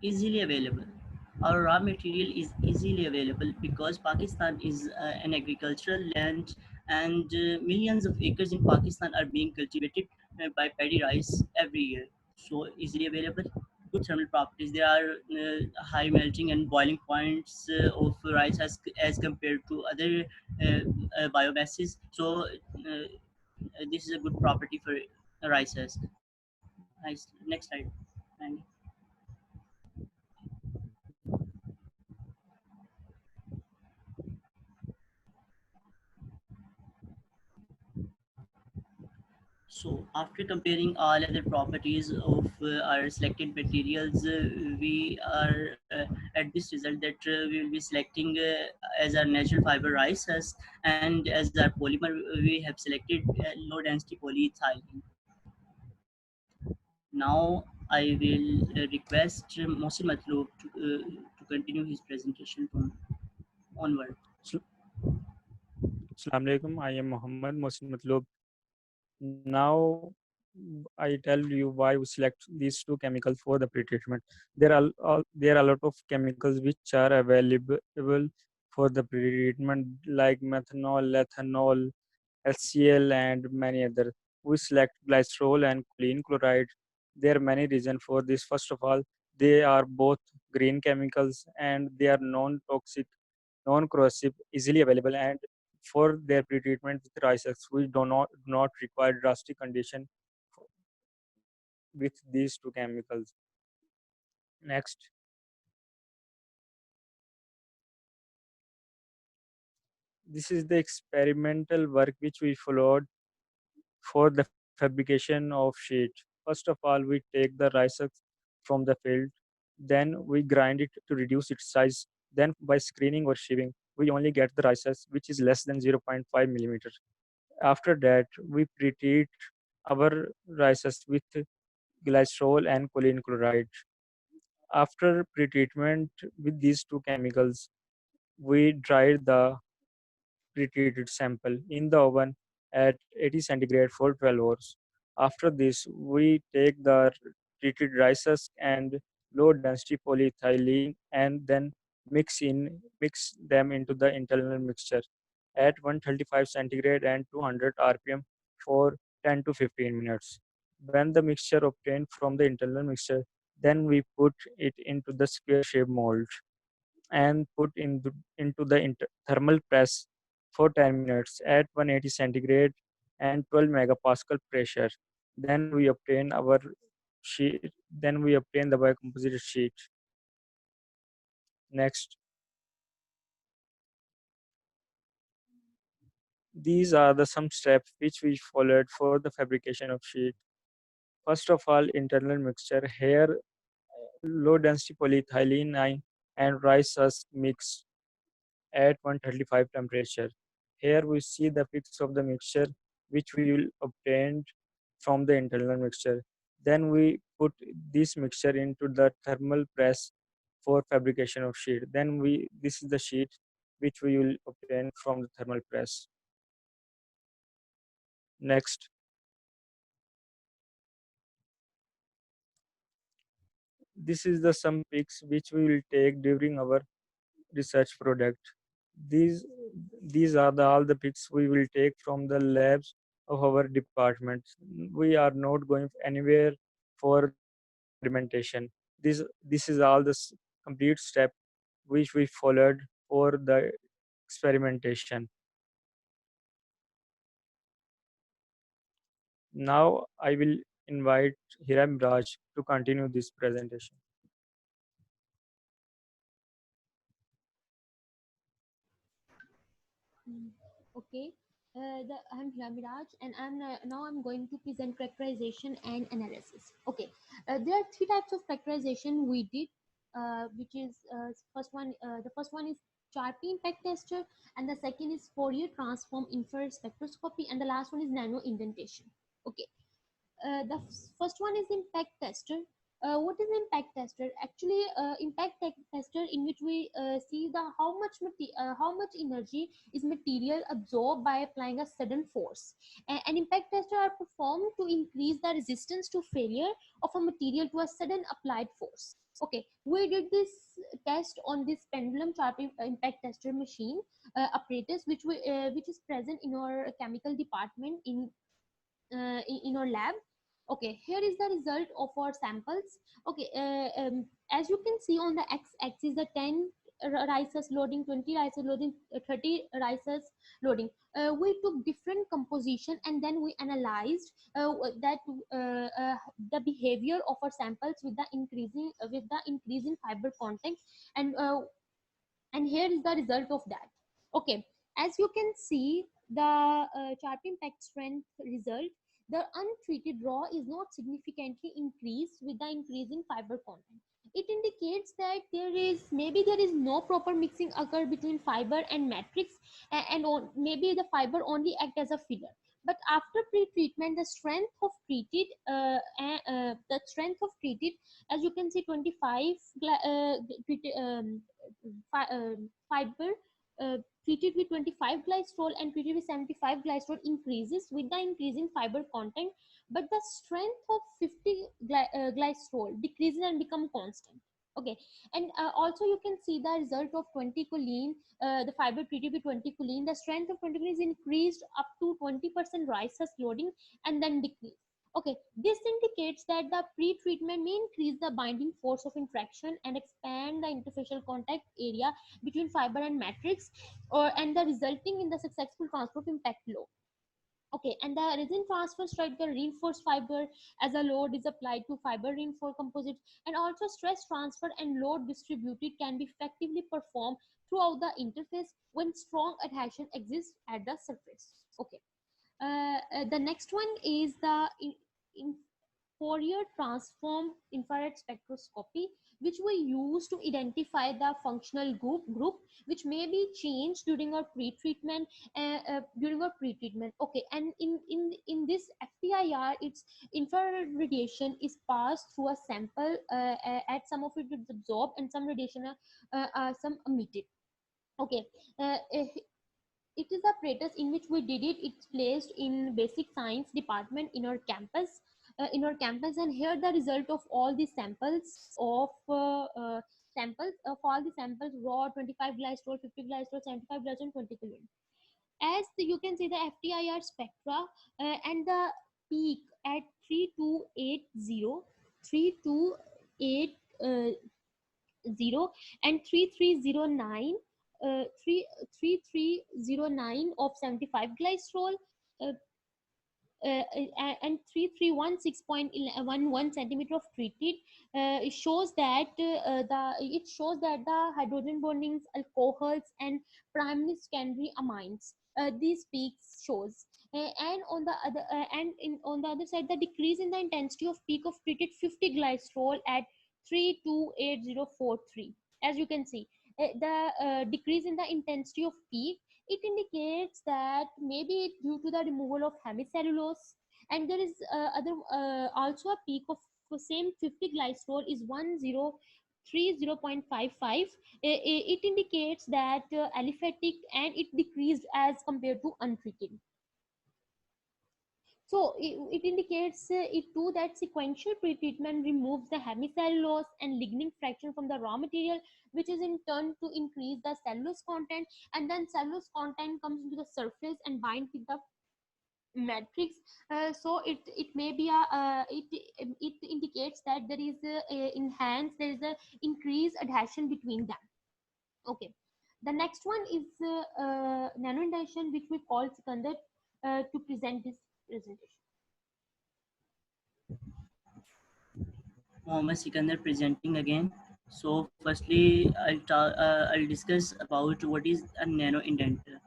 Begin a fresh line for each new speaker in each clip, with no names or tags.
Easily available. Our raw material is easily available because Pakistan is an agricultural land, and millions of acres in Pakistan are being cultivated by paddy rice every year. So easily available. Good thermal properties. There are high melting and boiling points of rice as compared to other biomasses. So this is a good property for rices. Nice. Next slide. And so, after comparing all other properties of our selected materials, we are at this result that we will be selecting as our natural fiber rice and as our polymer we have selected low density polyethylene. Now, I will request Mohsin Matlub to continue his presentation from onward.
Sal- Assalamu alaikum. I am Muhammad Mohsin Matlub. Now I tell you why we select these two chemicals for the pretreatment. There are a lot of chemicals which are available for the pretreatment like methanol, ethanol, HCl, and many other. We select glycerol and choline chloride. There are many reasons for this. First of all, they are both green chemicals and they are non-toxic, non-corrosive, easily available, and for their pretreatment with rices, we do not require drastic condition with these two chemicals. Next, this is the experimental work which we followed for the fabrication of sheet. First of all, we take the rices from the field, then we grind it to reduce its size. Then by screening or sieving, we only get the rices which is less than 0.5 millimeter. After that, we pretreat our rices with glycerol and choline chloride. After pretreatment with these two chemicals, we dry the pretreated sample in the oven at 80 centigrade for 12 hours. After this, we take the treated rices and low density polyethylene and then mix them into the internal mixture at 135 centigrade and 200 rpm for 10 to 15 minutes. When the mixture obtained from the internal mixture, then we put it into the square shape mold and put into the thermal press for 10 minutes at 180 centigrade and 12 megapascal pressure. Then we obtain our sheet. Then we obtain the biocomposite sheet. Next, these are the some steps which we followed for the fabrication of sheet. First of all, internal mixture. Here, low density polyethylene and rice husk mix at 135 temperature. Here we see the pics of the mixture which we will obtain from the internal mixture. Then we put this mixture into the thermal press for fabrication of sheet. Then this is the sheet which we will obtain from the thermal press. Next, this is the some pics which we will take during our research product. These these are all the pics we will take from the labs of our department. We are not going anywhere for the experimentation. This is all the complete step which we followed for the experimentation. Now I will invite Hiram Raj to continue this presentation.
Mm, Okay. I'm Ramiraj, and now I'm going to present characterization and analysis. Okay. There are three types of characterization we did, which is first one. The first one is Charpy impact tester, and the second is Fourier transform infrared spectroscopy, and the last one is nano indentation. Okay. First one is impact tester. What is impact tester? Actually, tester in which we see the how much energy is material absorbed by applying a sudden force. And impact tester are performed to increase the resistance to failure of a material to a sudden applied force. Okay, we did this test on this pendulum sharp impact tester machine apparatus, which is present in our chemical department in our lab. Okay, here is the result of our samples. Okay, as you can see on the x-axis, the 10 risers loading, 20 risers loading, 30 risers loading. We took different composition and then we analyzed that the behavior of our samples with the increasing fiber content, and and here is the result of that. Okay, as you can see the sharp impact strength result, the untreated raw is not significantly increased with the increasing fiber content. It indicates that there is no proper mixing occur between fiber and matrix, maybe the fiber only act as a filler. But after pre-treatment, the strength of treated, as you can see, 25 fiber treated with 25 glycerol and treated with 75 glycerol increases with the increasing fiber content, but the strength of 50 glycerol decreases and become constant. Okay, and also you can see the result of 20 choline, the fiber treated with 20 choline, the strength of 20 choline is increased up to 20% rises loading and then decrease. Okay, this indicates that the pre-treatment may increase the binding force of interaction and expand the interfacial contact area between fiber and matrix, and the resulting in the successful transfer of impact load. Okay, and the resin transfer strike the reinforced fiber as a load is applied to fiber reinforced composite, and also stress transfer and load distributed can be effectively performed throughout the interface when strong adhesion exists at the surface. Okay, the next one is the Fourier transform infrared spectroscopy, which we use to identify the functional group which may be changed during our pre-treatment. Okay, and in this FTIR, its infrared radiation is passed through a sample, at some of it is absorbed and some radiation some emitted. Okay, it is a apparatus in which we did it. It's placed in basic science department in our campus, and here the result of all the samples of all the samples, raw, 25 glycerol, 50 glycerol, 75 glycerol, 20 kilon. As you can see the FTIR spectra, and the peak at 3280, 3280 and 3309, 3309 of 75 glycerol, uh, and 3316.11 centimeter of treated. It shows that the hydrogen bonding alcohols and primary secondary amines, these peaks shows. On the other side, the decrease in the intensity of peak of treated 50 glycerol at 328043, as you can see, the decrease in the intensity of peak, it indicates that maybe it's due to the removal of hemicellulose. And there is also a peak of the same 50 glycerol is 1030.55. It indicates that aliphatic, and it decreased as compared to untreated. So it indicates it too that sequential pretreatment removes the hemicellulose and lignin fraction from the raw material, which is in turn to increase the cellulose content, and then cellulose content comes into the surface and binds with the matrix. So it may be it indicates that there is a increased adhesion between them. Okay, the next one is nano indentation, which we call Sikandar to present this presentation.
Mohammed Sikandar presenting again. So, firstly, I'll discuss about what is a nano indenter.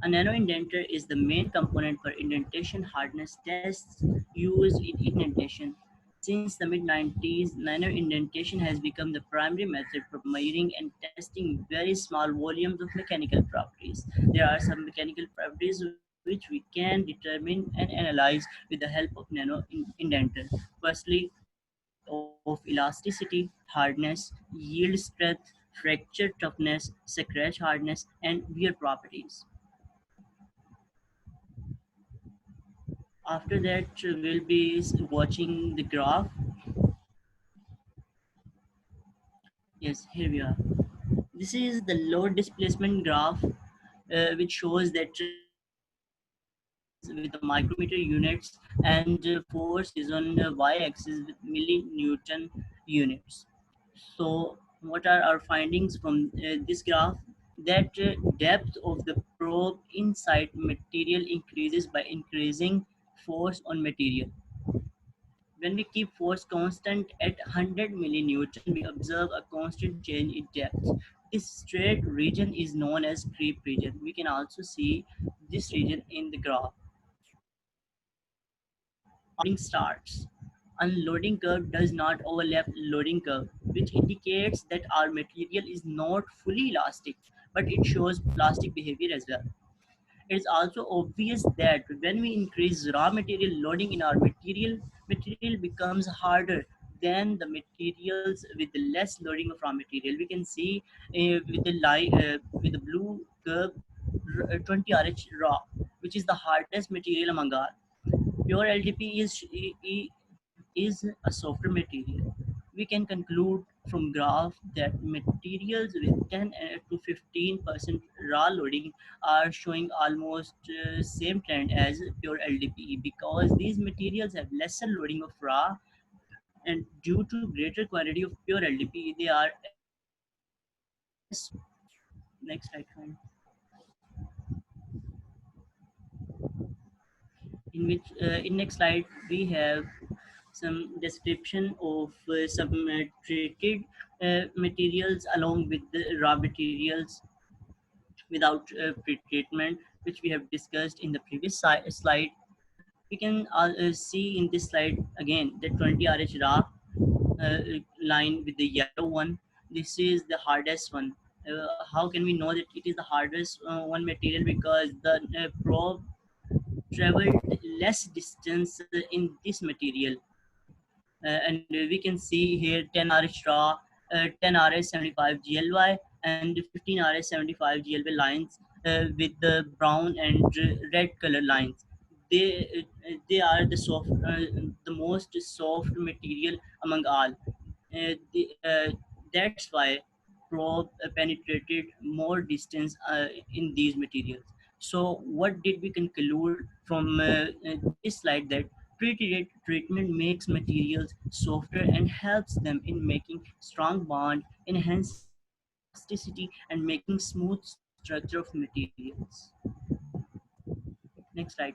A nano indenter is the main component for indentation hardness tests used in indentation. Since the mid 90s, nano indentation has become the primary method for measuring and testing very small volumes of mechanical properties. There are some mechanical properties which we can determine and analyze with the help of nano indenter. Firstly, of elasticity, hardness, yield strength, fracture toughness, scratch hardness, and wear properties. After that, we'll be watching the graph. Yes, here we are. This is the load displacement graph, which shows that materials with the micrometer units and force is on the y-axis with millinewton units. So, what are our findings from this graph? That depth of the probe inside material increases by increasing force on material. When we keep force constant at 100 millinewton, we observe a constant change in depth. This straight region is known as creep region. We can also see this region in the graph. Unloading starts. Unloading curve does not overlap loading curve, which indicates that our material is not fully elastic, but it shows plastic behavior as well. It is also obvious that when we increase raw material loading in our material becomes harder than the materials with less loading of raw material. We can see with the line with the blue curve 20 RH raw, which is the hardest material among all. Pure LDP is a softer material. We can conclude from graph that materials with 10 to 15% raw loading are showing almost same trend as pure LDPE because these materials have lesser loading of raw, and due to greater quantity of pure LDPE they are less. Next slide, fine. In which in next slide we have some description of some treated materials along with the raw materials without pre-treatment, which we have discussed in the previous slide. We can see in this slide again the 20 RH raw line with the yellow one. This is the hardest one. How can we know that it is the hardest one material? Because the probe traveled less distance in this material. And we can see here 10 RH raw, 10 RH 75 GLY, and 15 RH 75 GLY lines with the brown and red color lines. They are the most soft material among all. That's why probe penetrated more distance in these materials. So, what did we conclude from this slide? That pre-treated treatment makes materials softer and helps them in making strong bond, enhancing elasticity, and making smooth structure of materials. Next slide.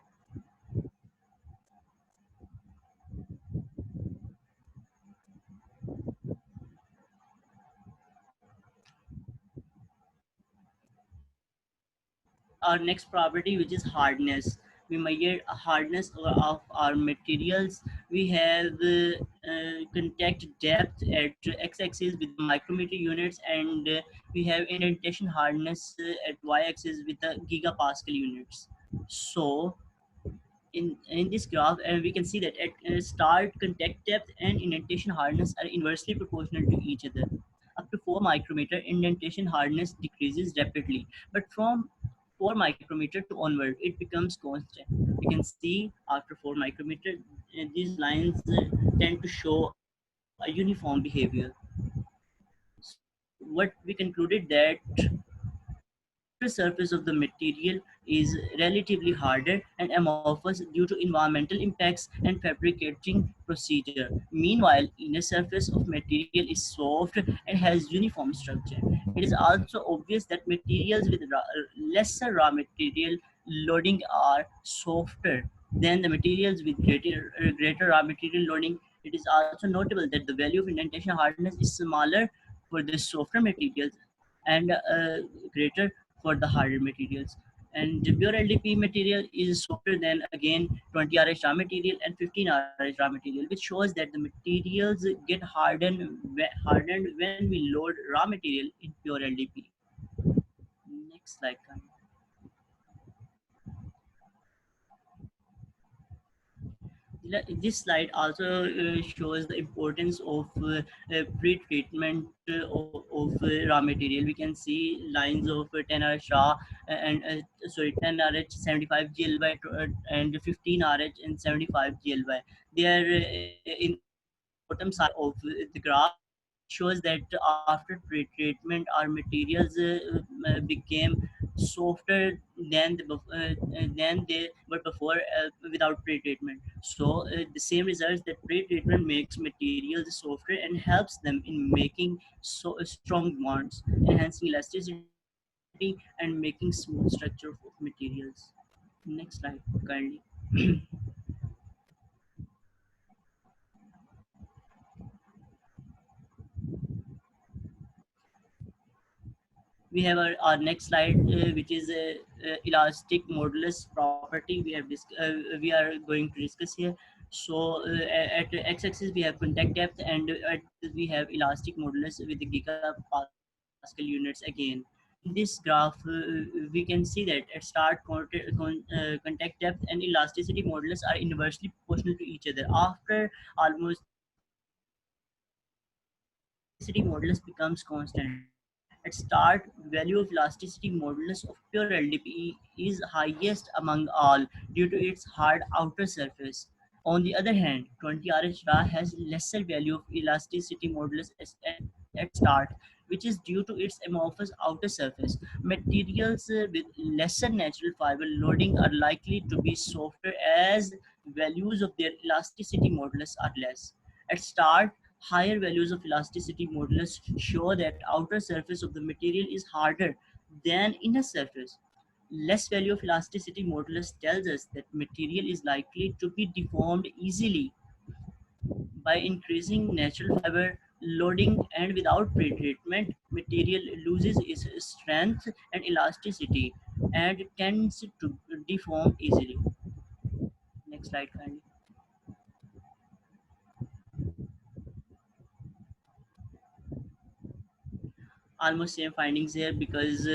Our next property, which is hardness. We measure a hardness of our materials. We have contact depth at x-axis with the micrometer units, and we have indentation hardness at y-axis with the gigapascal units. So in this graph, we can see that at start, contact depth and indentation hardness are inversely proportional to each other. Up to 4 micrometer, indentation hardness decreases rapidly, but from 4 micrometer to onward, it becomes constant. You can see after 4 micrometer, these lines tend to show a uniform behavior. So what we concluded that the outer surface of the material is relatively harder and amorphous due to environmental impacts and fabricating procedure. Meanwhile, inner surface of material is soft and has uniform structure. It is also obvious that materials with lesser raw material loading are softer than the materials with greater raw material loading. It is also notable that the value of indentation hardness is smaller for the softer materials and greater for the harder materials. And the pure LDP material is softer than again 20 RH raw material and 15 RH raw material, which shows that the materials get hardened when we load raw material in pure LDP. Next slide, Khan. This slide also shows the importance of pre-treatment of raw material. We can see lines of 10 RH raw and 10 RH 75 GLY and 15 RH and 75 GLY. They are in the bottom side of the graph. shows that after treatment our materials became softer than they were before without pre-treatment. So the same results that pre-treatment makes materials softer and helps them in making strong bonds, enhancing elasticity and making smooth structure of materials. Next slide, kindly. We have our next slide, which is elastic modulus property. We are going to discuss here. So at x-axis we have contact depth, and at we have elastic modulus with the gigapascal units again. In this graph, we can see that at start contact depth and elasticity modulus are inversely proportional to each other. After almost 3 seconds, elasticity modulus becomes constant. At start, value of elasticity modulus of pure LDPE is highest among all due to its hard outer surface. On the other hand, 20RH RA has lesser value of elasticity modulus at start, which is due to its amorphous outer surface. Materials with lesser natural fiber loading are likely to be softer as values of their elasticity modulus are less. At start, higher values of elasticity modulus show that outer surface of the material is harder than inner surface. Less value of elasticity modulus tells us that material is likely to be deformed easily. By increasing natural fiber loading and without pre-treatment, material loses its strength and elasticity and tends to deform easily. Next slide, kindly. Almost same findings here, because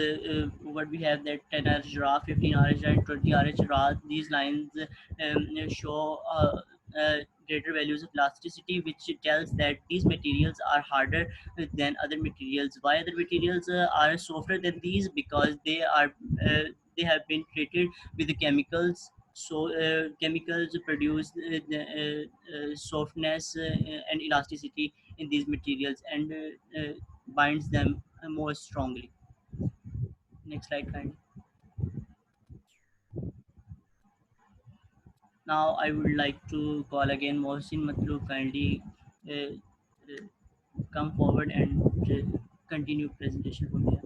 what we have that 10 RH raw, 15 RH and 20 RH raw, these lines show greater values of elasticity, which tells that these materials are harder than other materials. Why other materials are softer than these? Because they have been treated with the chemicals. So chemicals produce softness and elasticity in these materials, and binds them more strongly. Next slide, kindly. Now I would like to call again Mohsin Matlub, kindly uh, come forward and continue presentation from here.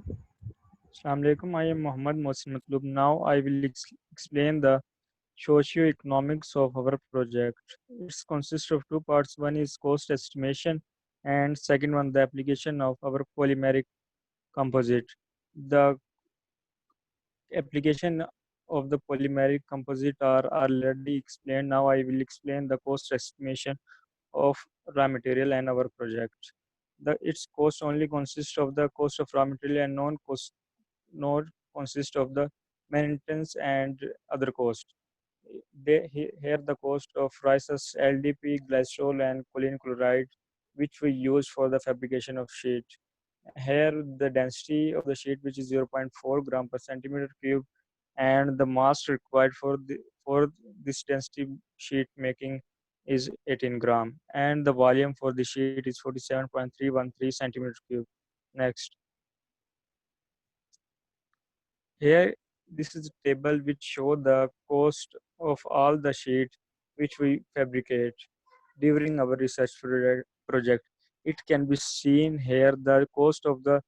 Assalamu alaikum. I am Muhammad Mohsin Matlub. Now I will explain the socio-economics of our project. It consists of two parts. One is cost estimation, and second one the application of our polymeric composite. The application of the polymeric composite are already explained. Now I will explain the cost estimation of raw material and our project. Its cost only consists of the cost of raw material and non-cost nor consist of the maintenance and other costs. Here the cost of rices, LDP, glycerol, and choline chloride, which we use for the fabrication of sheet. Here the density of the sheet, which is zero point 0.4 gram per centimeter cube, and the mass required for this density sheet making is 18 gram, and the volume for the sheet is 47.313 centimeter cube. Next. Here, this is a table which show the cost of all the sheet which we fabricate during our research project. It can be seen here the cost of the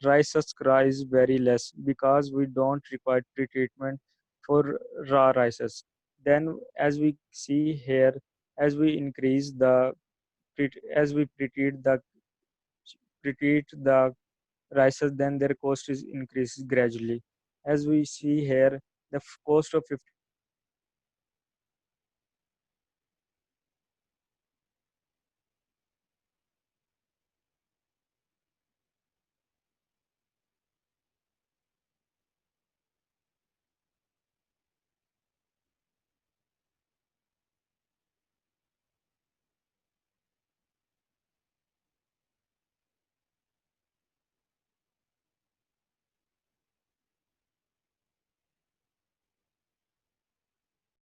rice husk is very less because we don't require pre-treatment for raw rices. Then, as we see here, as we increase the as we pre-treat the rices, then their cost is increases gradually. As we see here, the cost of